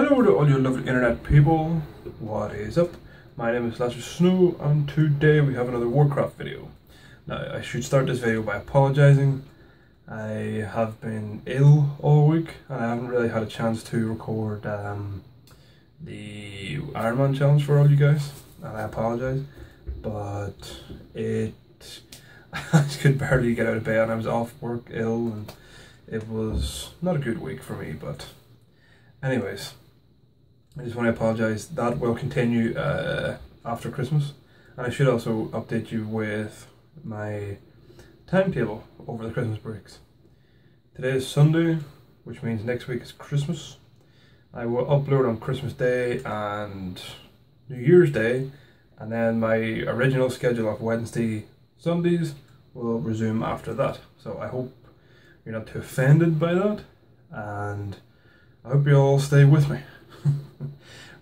Hello to all you lovely internet people, what is up? My name is LashofSnow and today we have another Warcraft video. Now I should start this video by apologising. I have been ill all week and I haven't really had a chance to record the Ironman challenge for all you guys, and I apologise, but I could barely get out of bed and I was off work ill and it was not a good week for me, but anyways, I just want to apologise. That will continue after Christmas, and I should also update you with my timetable over the Christmas breaks. Today is Sunday, which means next week is Christmas. I will upload on Christmas Day and New Year's Day, and then my original schedule of Wednesday, Sundays will resume after that. So I hope you're not too offended by that, and I hope you all stay with me.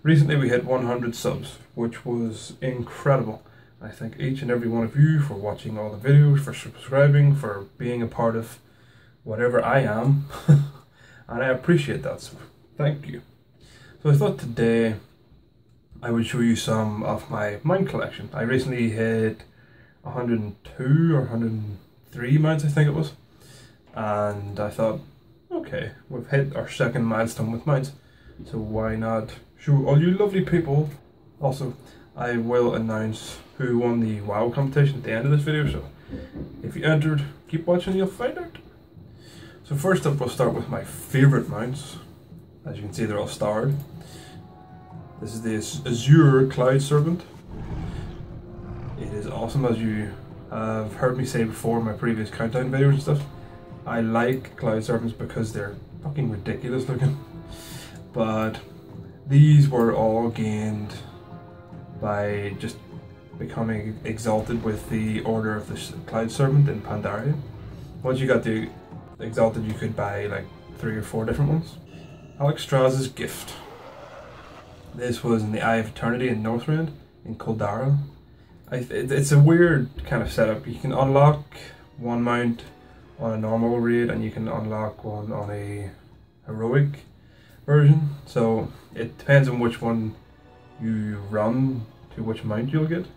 Recently we hit 100 subs, which was incredible. I thank each and every one of you for watching all the videos, for subscribing, for being a part of whatever I am, and I appreciate that, so thank you. So I thought today I would show you some of my mine collection. I recently hit 102 or 103 mines, I think it was, and I thought, okay, we've hit our second milestone with mines, so why not show all you lovely people. Also, I will announce who won the WoW competition at the end of this video, so if you entered, keep watching, you'll find out. So first up, we'll start with my favourite mounts. As you can see, they're all starred. This is the Azure Cloud Serpent. It is awesome, as you have heard me say before in my previous countdown videos and stuff. I like Cloud Serpents because they're fucking ridiculous looking. But these were all gained by just becoming exalted with the Order of the Cloud Serpent in Pandaria. Once you got the exalted, you could buy like 3 or 4 different ones. Alexstras's Gift. This was in the Eye of Eternity in Northrend in Kuldara. It's a weird kind of setup. You can unlock one mount on a normal raid and you can unlock one on a heroic version, so it depends on which one you run to which mount you'll get.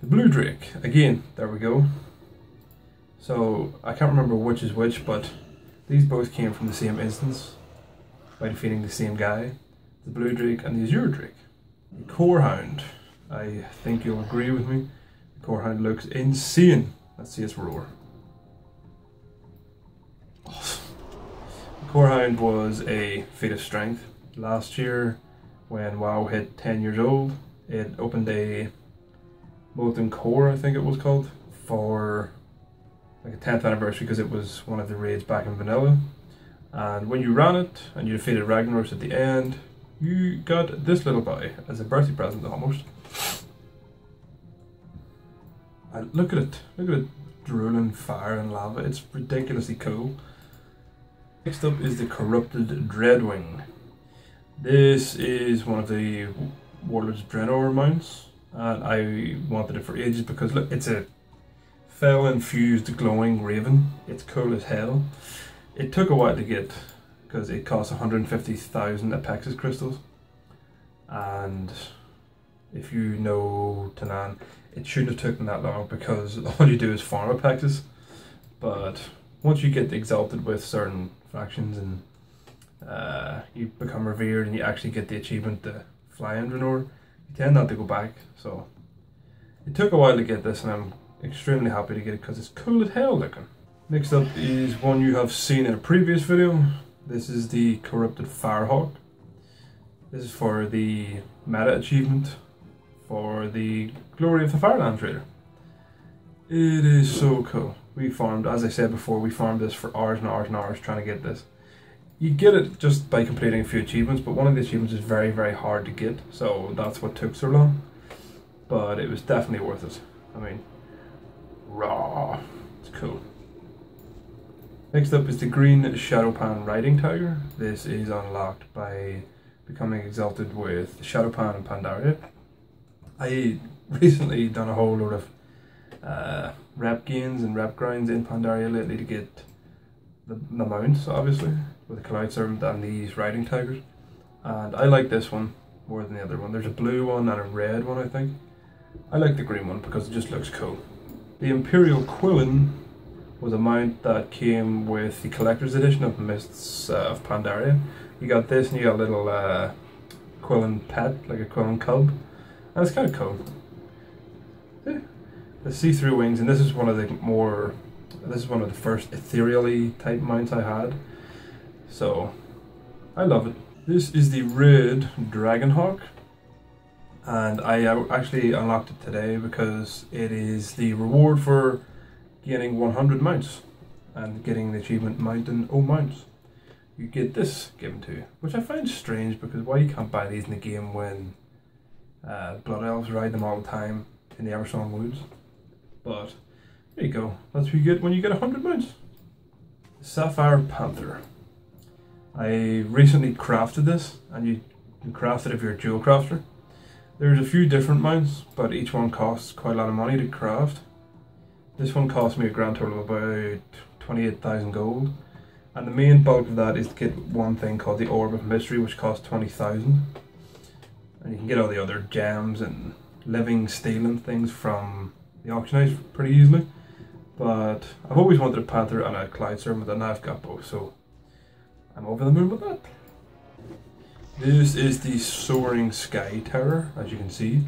The Blue Drake, again, there we go. So I can't remember which is which, but these both came from the same instance by defeating the same guy. The Blue Drake and the Azure Drake. The Core Hound, I think you'll agree with me, the Core Hound looks insane. Let's see its roar. Awesome. The Core Hound was a feat of strength. Last year, when WoW hit 10 years old, it opened a Molten Core, I think it was called, for like a 10th anniversary, because it was one of the raids back in vanilla. And when you ran it and you defeated Ragnaros at the end, you got this little guy as a birthday present almost. And look at it drooling fire and lava. It's ridiculously cool. Next up is the Corrupted Dreadwing. This is one of the Warlord's Draenor mounts, and I wanted it for ages because look, it's a fell infused glowing raven. It's cool as hell. It took a while to get because it cost 150,000 Apexis crystals, and if you know Tanan, it shouldn't have taken that long because all you do is farm Apexis. But once you get exalted with certain factions and you become revered and you actually get the achievement to fly in Draenor, you tend not to go back. So it took a while to get this, and I'm extremely happy to get it because it's cool as hell looking. Next up is one you have seen in a previous video. This is the Corrupted Firehawk. This is for the meta achievement for the Glory of the Fireland Trader. It is so cool. We farmed, as I said before, we farmed this for hours and hours and hours trying to get this. You get it just by completing a few achievements, but one of the achievements is very, very hard to get, so that's what took so long. But it was definitely worth it. I mean, raw. It's cool. Next up is the Green Shadowpan Riding Tiger. This is unlocked by becoming exalted with Shadowpan and Pandaria. I recently done a whole load of rep gains and rep grinds in Pandaria lately to get the mounts, obviously, with the Cloud Serpent and these Riding Tigers. and I like this one more than the other one. There's a blue one and a red one, I think. I like the green one because it just looks cool. The Imperial Quillin was a mount that came with the collector's edition of Mists of Pandaria. You got this and you got a little Quillin pet, like a Quillin cub, and it's kind of cool. Yeah. The see-through wings, and this is one of the first ethereal-y type mounts I had, so I love it. This is the red Dragonhawk, and I actually unlocked it today because it is the reward for gaining 100 mounts and getting the achievement Mountain O Mounts. You get this given to you, which I find strange because why you can't buy these in the game when Blood Elves ride them all the time in the Eversong Woods. But there you go, that's what you get when you get 100 mounts. Sapphire Panther. I recently crafted this, and you can craft it if you're a jewel crafter. There's a few different mounts, but each one costs quite a lot of money to craft. This one cost me a grand total of about 28,000 gold, and the main bulk of that is to get one thing called the Orb of Mystery, which costs 20,000. And you can get all the other gems and living steel and things from the auction house pretty easily. But I've always wanted a Panther and a Cloud Serpent, and I've got both, so I'm over the moon with that. This is the Soaring Sky Terror, as you can see.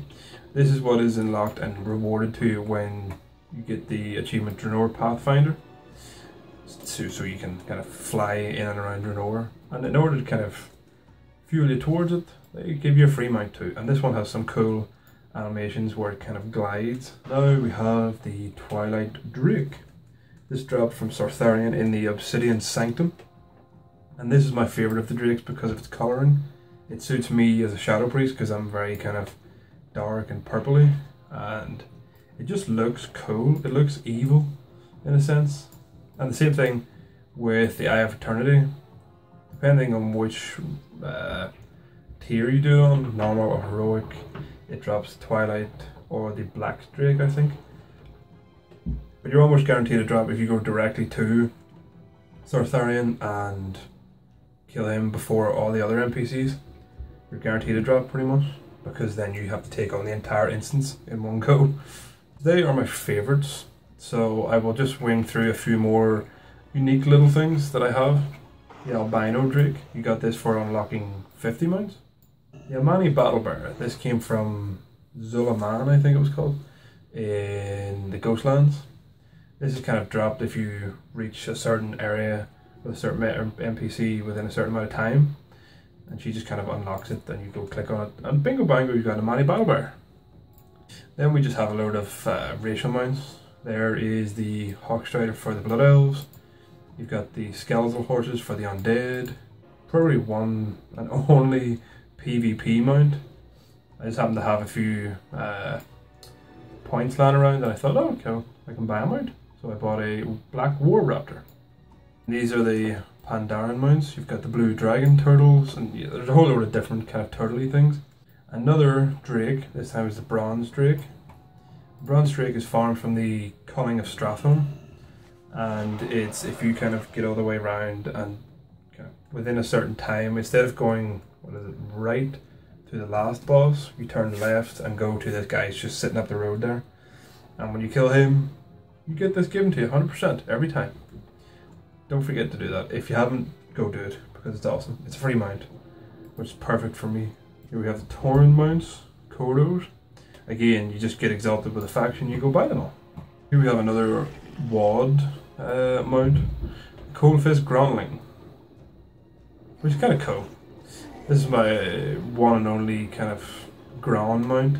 This is what is unlocked and rewarded to you when you get the achievement Draenor Pathfinder. So you can kind of fly in and around Draenor. And in order to kind of fuel you towards it, they give you a free mount too. And this one has some cool animations where it kind of glides. Now we have the Twilight Drake. This dropped from Sortharion in the Obsidian Sanctum. And this is my favourite of the drakes because of its colouring. It suits me as a Shadow Priest because I'm very kind of dark and purpley, and it just looks cool. It looks evil in a sense. And the same thing with the Eye of Eternity. Depending on which tier you do it on, normal or heroic, it drops Twilight or the Black Drake, I think. But you're almost guaranteed to drop if you go directly to Sortharion and kill him before all the other NPCs. You're guaranteed to drop pretty much, because then you have to take on the entire instance in one go. They are my favourites, so I will just wing through a few more unique little things that I have. The Albino Drake, you got this for unlocking 50 mounts. The Amani Battle Bearer, this came from Zulaman, I think it was called, in the Ghostlands. This is kind of dropped if you reach a certain area with a certain NPC within a certain amount of time, and she just kind of unlocks it, then you go click on it, and bingo bango, you've got a Amani Battle Bearer. Then we just have a load of racial mounts. There is the Hawkstrider for the Blood Elves. You've got the Skeletal Horses for the Undead. Probably one and only PvP mount. I just happen to have a few points lying around, and I thought, oh, okay, I can buy a mount. So I bought a Black War Raptor. These are the Pandaren mounts. You've got the Blue Dragon Turtles, and yeah, there's a whole load of different kind of turtley things. Another Drake, this time is the Bronze Drake. The Bronze Drake is farmed from the Culling of Strathhorn, and it's if you kind of get all the way around and kind of within a certain time, instead of going, right to the last boss, you turn left and go to this guy who's just sitting up the road there. And when you kill him, you get this given to you 100% every time. Don't forget to do that. If you haven't, go do it because it's awesome. It's a free mount, which is perfect for me. Here we have the Tauren mounts, Kodos. Again, you just get exalted with a faction, you go buy them all. Here we have another Wad mount, Coldfist Grondling, which is kind of cool. This is my one and only kind of Grand mount,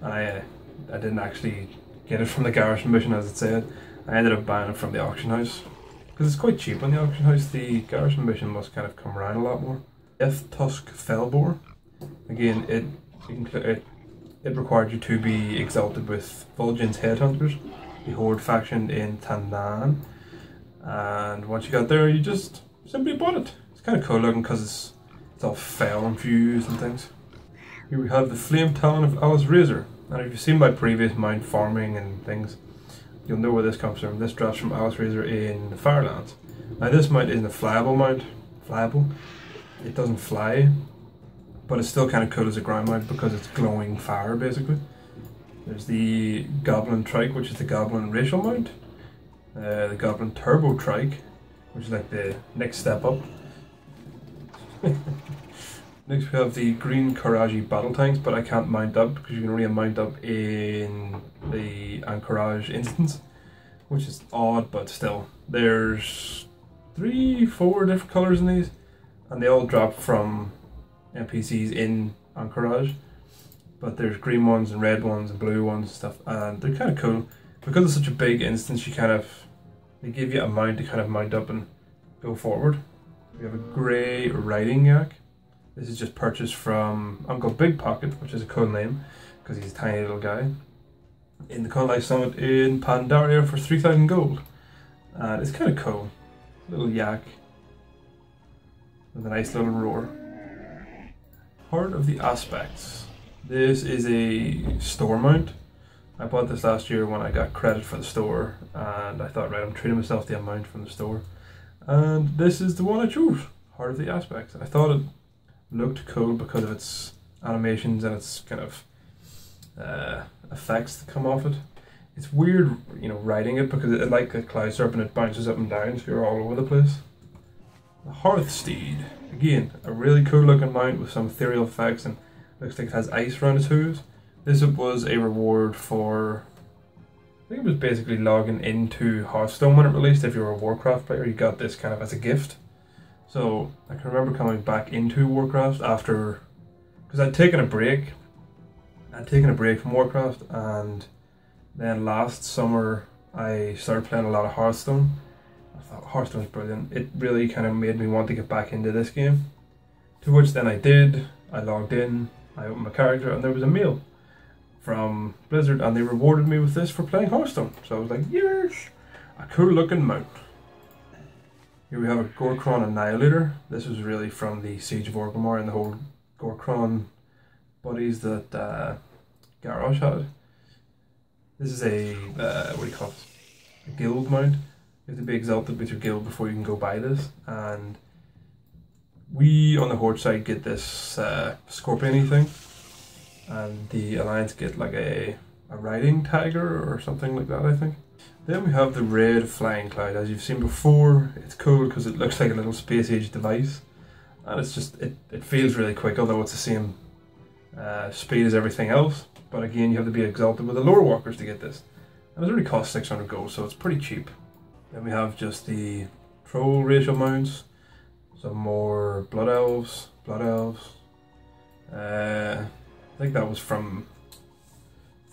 and I didn't actually get it from the Garrison mission as it said. I ended up buying it from the auction house because it's quite cheap on the auction house. The Garrison mission must kind of come around a lot more. Death Tusk Fellbore. Again, it required you to be exalted with Vol'jin's Headhunters, the Horde faction in Tandan, and once you got there, you just simply bought it. It's kind of cool looking because it's all fell infused and things. Here we have the Flame Talon of Alice Razor, and if you've seen my previous mount farming and things, you'll know where this comes from. This drops from Alice Razor in the Firelands. Now this mount isn't a flyable mount. Flyable. It doesn't fly, but it's still kind of cool as a ground mount because it's glowing fire basically. There's the Goblin Trike, which is the Goblin racial mount. The Goblin Turbo Trike, which is like the next step up. Next we have the Green Karaji Battle Tanks, but I can't mount up because you can only mount up in the Anchorage instance, which is odd, but still. There's 3-4 different colours in these, and they all drop from NPCs in Anchorage. But there's green ones and red ones and blue ones and stuff, and they're kind of cool. Because it's such a big instance, they give you a mount to kind of mount up and go forward. We have a grey riding yak. This is just purchased from Uncle Big Pocket, which is a cool name because he's a tiny little guy, in the Con Life Summit in Pandaria for 3,000 gold. And it's kind of cool. Little yak with a nice little roar. Part of the aspects. This is a store mount. I bought this last year when I got credit for the store, and I thought, right, I'm treating myself to a mount from the store. And this is the one I chose, Heart of the Aspects. I thought it looked cool because of its animations and its kind of effects that come off it. It's weird, you know, riding it because it like a cloud surf and it bounces up and down, so you're all over the place. The Hearth Steed. Again, a really cool looking mount with some ethereal effects and looks like it has ice around its hooves. This was a reward for, I think it was basically logging into Hearthstone when it released. If you were a Warcraft player, you got this kind of as a gift. So I can remember coming back into Warcraft after, because I'd taken a break. I'd taken a break from Warcraft, and then last summer I started playing a lot of Hearthstone. I thought Hearthstone's brilliant. It really kind of made me want to get back into this game. To which then I did. I logged in, I opened my character, and there was a mail from Blizzard, and they rewarded me with this for playing Hearthstone. So I was like, yes! A cool looking mount. Here we have a Gorkron Annihilator. This was really from the Siege of Aggramar and the whole Gorkron buddies that Garrosh had. This is a, what do you call it? A guild mount. You have to be exalted with your guild before you can go buy this. And we on the Horde side get this scorpion-y thing. And the Alliance get like a riding tiger or something like that, I think. Then we have the Red Flying Cloud. As you've seen before, it's cool because it looks like a little space-age device. And it's just, it feels really quick, although it's the same speed as everything else. But again, you have to be exalted with the Lore Walkers to get this. And it only costs 600 gold, so it's pretty cheap. Then we have just the Troll racial mounts. Some more Blood Elves. I think that was from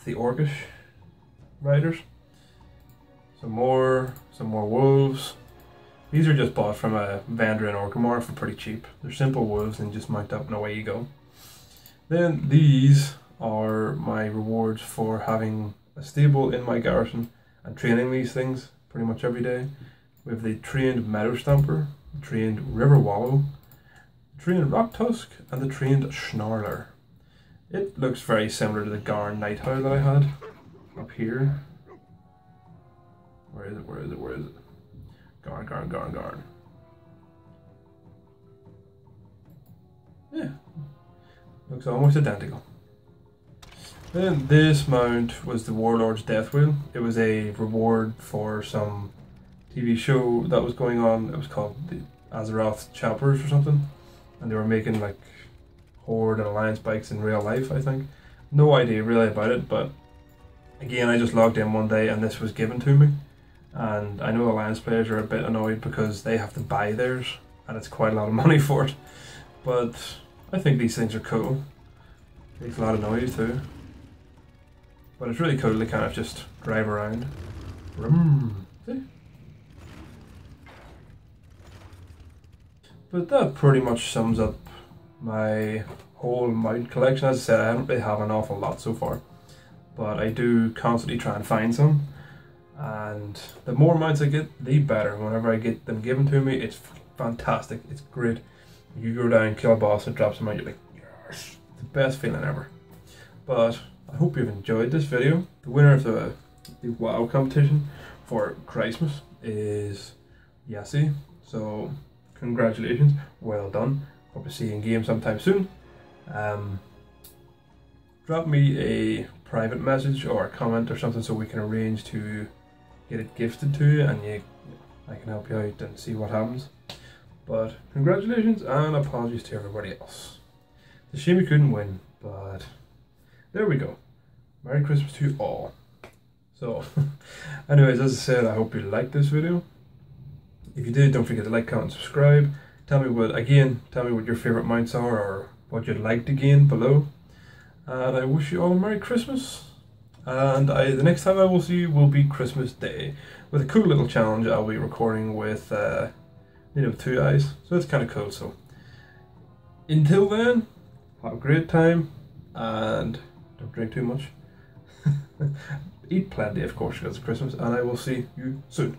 the Orcish riders. Some more wolves. These are just bought from a vendor in Aggramar for pretty cheap. They're simple wolves and just mount up and away you go. Then these are my rewards for having a stable in my garrison and training these things pretty much every day. We have the trained Meadow Stomper, the trained River Wallow, the trained Rock Tusk, and the trained Snarler. It looks very similar to the Garn Nightowl that I had up here. Where is it? Garn. Yeah, looks almost identical. Then this mount was the Warlord's Death Wheel. It was a reward for some TV show that was going on. It was called the Azeroth Choppers or something. And they were making like Horde and Alliance bikes in real life, I think. No idea really about it, but again, I just logged in one day and this was given to me. And I know Alliance players are a bit annoyed because they have to buy theirs and it's quite a lot of money for it. But I think these things are cool. Makes a lot of noise too. But it's really cool to kind of just drive around. See? But that pretty much sums up my whole mount collection. As I said, I don't really have an awful lot so far. But I do constantly try and find some. And the more mounts I get, the better. Whenever I get them given to me, it's fantastic. It's great. You go down, kill a boss, and drop some out, you're like, yes! It's the best feeling ever. But I hope you've enjoyed this video. The winner of the WoW competition for Christmas is Yassi. So, congratulations. Well done. Hope to see you in game sometime soon. Drop me a private message or a comment or something so we can arrange to get it gifted to you, and I can help you out and see what happens. But congratulations and apologies to everybody else. It's a shame we couldn't win, but there we go. Merry Christmas to you all. So, anyways, as I said, I hope you liked this video. If you did, don't forget to like, comment, and subscribe. Tell me what your favourite mounts are or what you'd like to gain below. And I wish you all a Merry Christmas. And the next time I will see you will be Christmas Day, with a cool little challenge I'll be recording with, 2 eyes. So it's kind of cool. So until then, have a great time and don't drink too much. Eat plenty, of course, because it's Christmas, and I will see you soon.